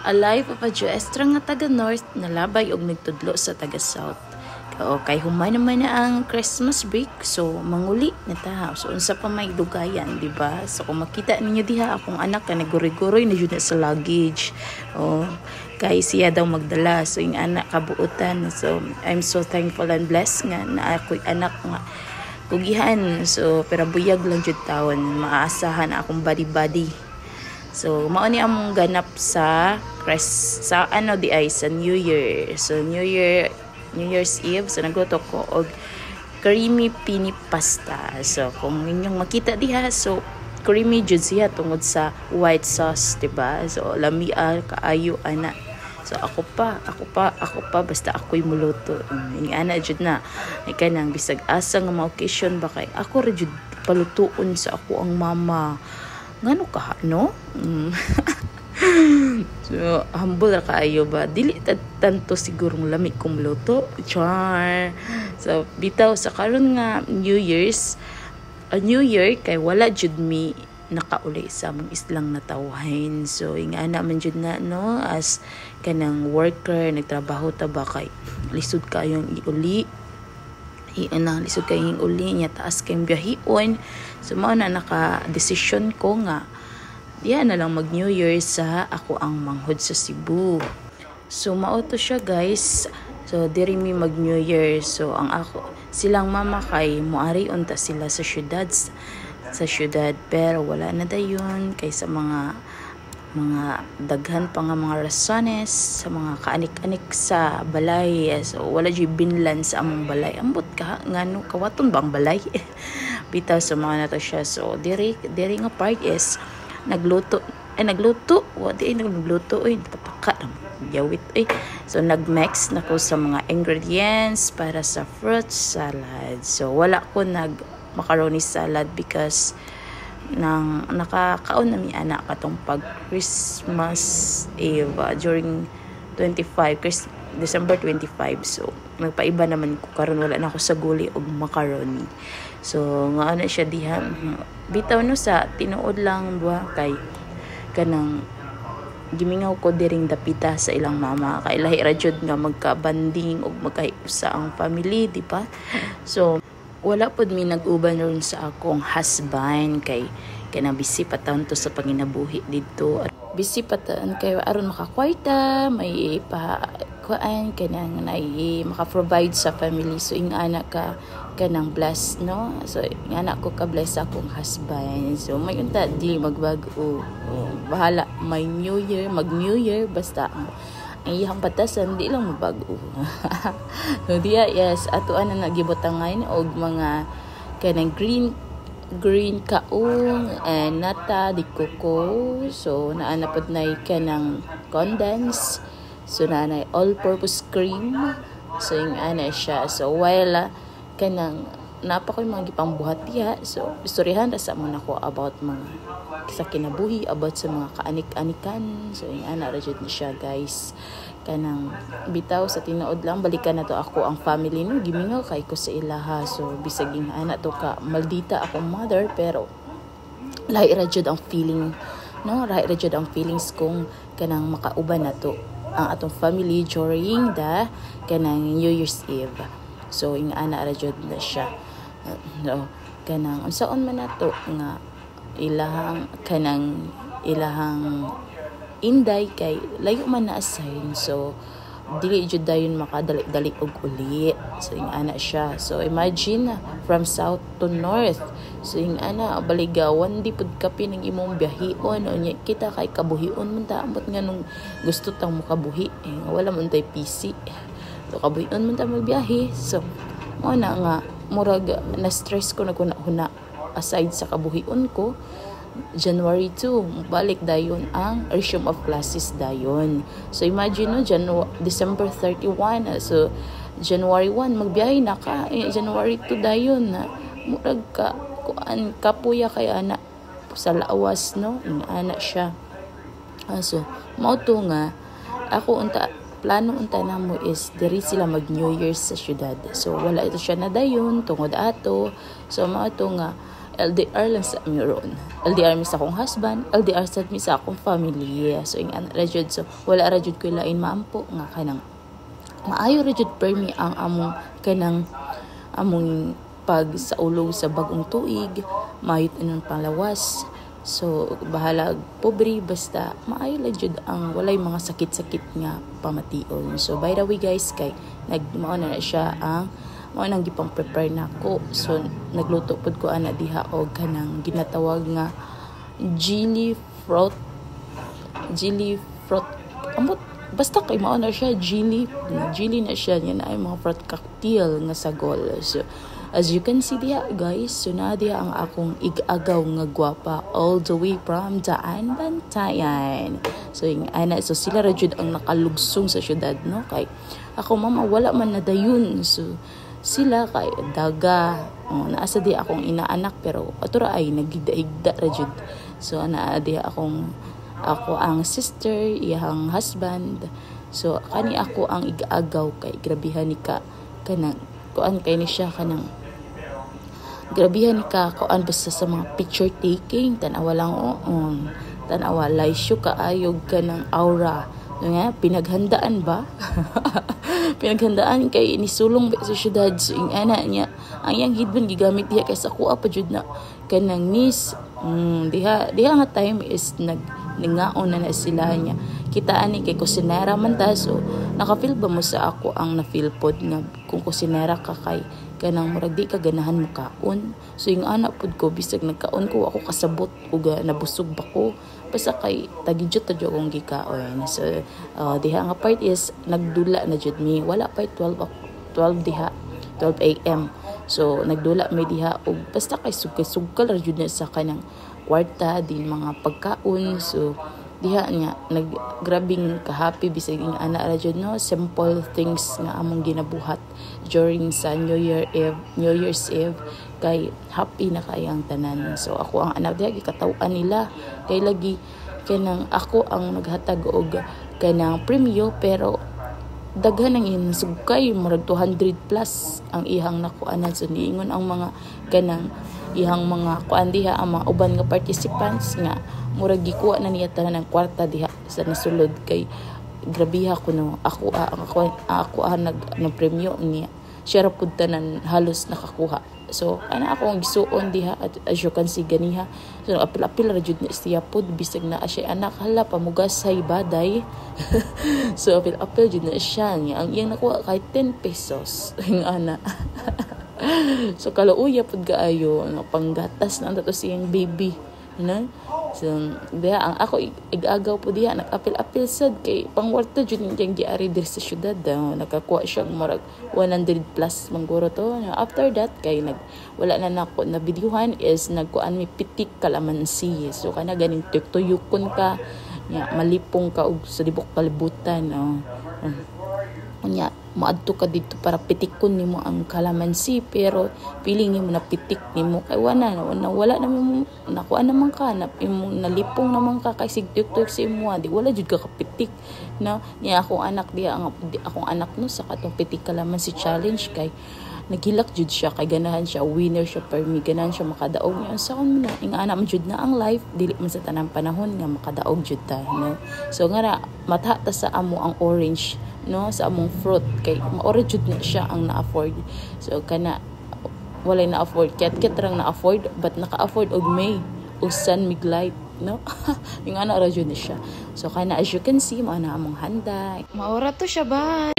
A life of a Juestra nga taga North nalabay og nagtudlo sa taga South. O kay humay naman na ang Christmas break, so manguli na ta. So unsa pa may dugayan, di ba? So kung makita ninyo diha akong anak ka nagguroy-guroy na jud sa luggage. O kay siya daw magdala, so yung anak kabuutan. So I'm so thankful and blessed nga na ako'y anak nga kugihan. So pero buyag lang jud taon, maaasahan akong body. So mao ni among ganap sa ano di ay sa New Year. So New Year's Eve, so nagluto ko og creamy pini pasta. So kung inyong makita diha, so creamy jud siya tungod sa white sauce, diba? So lamia kaayo ana. So ako pa basta ako'y muluto. Ing ana jud na. Ay kanang bisag asa nga mga occasion ba kay ako ra jud palutuon sa ako ang mama. Ngano ka no? So humble ra kaayo ba, dili tanto sigurong lami kong luto char. So bitaw sa karon nga New Year kay wala jud mi nakauli sa among islang natawahin. So ingana man jud na no, as kanang worker nagtrabaho ta ba kay lisod kayong iuli lisod kayong uli nya taas kayong biyahon. So mao na naka-decision ko nga diya na lang mag New Year sa ako ang manghod sa Cebu. So mao to siya guys. So diri mi mag New Year. So ang ako silang mama kay moari unta sila sa syudad pero wala na dayon kay sa mga daghan pa nga mga rasones sa mga kaanik-anik sa balay. So wala jud binlan sa among balay. Ambot ka ngano kawaton bang balay? Bitaw sa mga nato siya. So diri nga part is nagluto papaka yawit so nagmix na ko sa mga ingredients para sa fruit salad. So wala ko nag macaroni salad because nang nakakaon na mi anak katong pag Christmas Eve during December 25. So nagpaiba naman ko karon wala na ako sa guli og macaroni. So nga ana siya diha bitaw no sa tinuod lang ba kay kanang gimingaw ko diring dapita sa ilang mama kay lahi ra jud nga magka-banding og magkaiusa ang family, di ba? So wala pod mi nag-uban ron sa akong husband kay kanang busy pa taon to sa panginabuhi dito. Busy pa taon kay aron makakwarta, may kuan kanang maka-provide sa family. So ing anak ka kanang blessed no. So ing anak ko ka bless akong husband. So may unta di magbago. Bahala may New Year, mag New Year basta ang iyang batasan di lang mabago. So diya yes ato ana nagibutangan og mga kanang green kaong and nata di coco. So naana pod nay kanang condensed. So naanay all-purpose cream. So yung ana siya. So while kanang napa ko mga gipang buhat diha. So istoryahan ra sa mo nako about mga sa kinabuhi, about sa mga kaanik-anikan. So yung ana ra jud ni siya guys. Kanang bitaw sa tinuod lang balikan na to ako ang family no gimingaw kay ko sa ilaha. So bisag ing ana to ka maldita akong mother pero lahi ra jud ang feeling no, lahi ra jud ang feelings kong kanang makauban na to ang atong family during the kanang New Year's Eve. So ing ana ra jud na siya. No, kanang unsaon man nato nga ilahang inday kay layo man na assign. So dili jud dayon makadali-dali og uli. So ing ana siya. So imagine from south to north. So ing ana baligawan di pud kapi ning imong biyahon unya kita kay kabuhion man ta ambot nganong gusto tang mokabuhi wala man tay PC. So kabuhion man ta magbiyahe. So mo na nga murag na stress ko naguna-huna aside sa kabuhion ko. January 2, balik dayon ang resume of classes dayon. So imagine no, December 31. So January 1 magbiyahe na ka. January 2 dayon na murag ka kuan kapuya kay ana sa lawas no. Ing ana siya. So mao to nga ako plano unta namo is diri sila mag New Year's sa syudad. So wala ito siya na dayon tungod ato. So mao to nga LDR lang sa mi ron. LDR mi sa akong husband, LDR sa mi sa akong family. So ing ana ra jud, so wala ra jud ko lain maampo nga kanang maayo ra jud permi ang among kanang among pag sa ulog sa bagong tuig, mayot inon panglawas. So bahala pobre basta maayo lang jud ang walay mga sakit-sakit nga pamation. So by the way guys, kay nagmao na siya ang mao nang gipang prepare nako. So nagluto pud ko ana diha og kanang ginatawag nga jelly fruit ambot basta kay mao na siya jelly na siya yan ay mga fruit cocktail nga sagol. So as you can see diha guys, so na diha ang akong igagaw nga gwapa all the way from Daan Bantayan. So yung ana, so sila ra jud ang nakalugsong sa syudad, no, kay ako mama wala man na dayon. So sila kay daga naasa di akong inaanak pero atura ay nagigda-igda ra jud. So naa di ako ang sister iyang husband. So kani ako ang igagaw kay grabihan ni ka kanang kuan kay ni siya kanang grabihan ni ka kuan basta sa mga picture taking tanawa lang tanawa laysyo kaayog kanang aura nga pinaghandaan ba. Pinaghandaan kay nisulong sa syudad. So ing ana niya ang iyang hidban gigamit diha kay sa kuha pa jud na kanang nis diha nga time is ningaon na sila niya kitaan ni kay kusinera man ta. So nakafeel ba mo sa ako ang na-feel pod nga kung kusinera ka kay kanang murag di ka ganahan mo kaon. So yung anak pod ko bisag nagkaon ko ako kasabot ug nabusog ba ko basta kay tagijot ta jud akong gikaon. So diha nga part is nagdula na jud mi wala pa 12 diha 12 AM. So nagdula mi diha og basta kay sugkal ra jud na sa kanang kwarta din mga pagkaon. So diha niya naggrabing ka-happy bisag ing ana ra jud, no, simple things nga among ginabuhat during sa New Year's Eve kay happy na kayang tanan. So ako ang anak diha gikataw-an nila kay lagi kanang ako ang naghatag og kanang premyo pero daghan ang iyang sugkay murag 200 plus ang ihang nakuanan. So niingon ang mga kanang ihang mga kuan diha ang mga uban nga participants nga murag gikuha na niya tanan ng kwarta diha sa nasulod kay grabiha ko no ako nag premyo niya siya ra pud tanan halos nakakuha. So ana ako ang gisuon diha at as you can see ganiha. So apil ra jud ni siya pud bisag na siya anak hala pamugasay baday. So apil jud na siya niya ang iyang nakuha kay 10 pesos ang ana. So kaluuya pud kaayo panggatas na to siyang baby, no? So diha ang ako igagaw po diha nag-apil sad kay pangwarta jud niyang giari diri sa syudad. Nakakuha siya murag 100 plus mangguro to. After that kay wala na nako na videohan is nagkuan mi pitik kalamansi. So kana ganing tuyukon ka nya malipong ka og sa dibok palibutan. Unya maadto ka dito para pitikon nimo ang kalamansi pero feeling nimo na pitik nimo kay wala naman nakuha naman ka na imong nalipong naman ka kay sigtuyok sa imo di wala jud ka kapitik, no. Niya akong anak diha akong anak no sa katong pitik kalamansi challenge kay naghilak jud siya kay ganahan siya winner siya per mi ganahan siya makadaog niya sa kon na ing ana man jud na ang life dili man sa tanang panahon nga makadaog jud ta, no. So nga matha ta sa amo ang orange, no, sa among fruit kay maora jud na siya ang na-afford. So kana walay na-afford ket rang na-afford but naka-afford og May og Sun Miglight, no. Yung ana ra jud na siya. So kana as you can see mo na among handa maora to siya ba.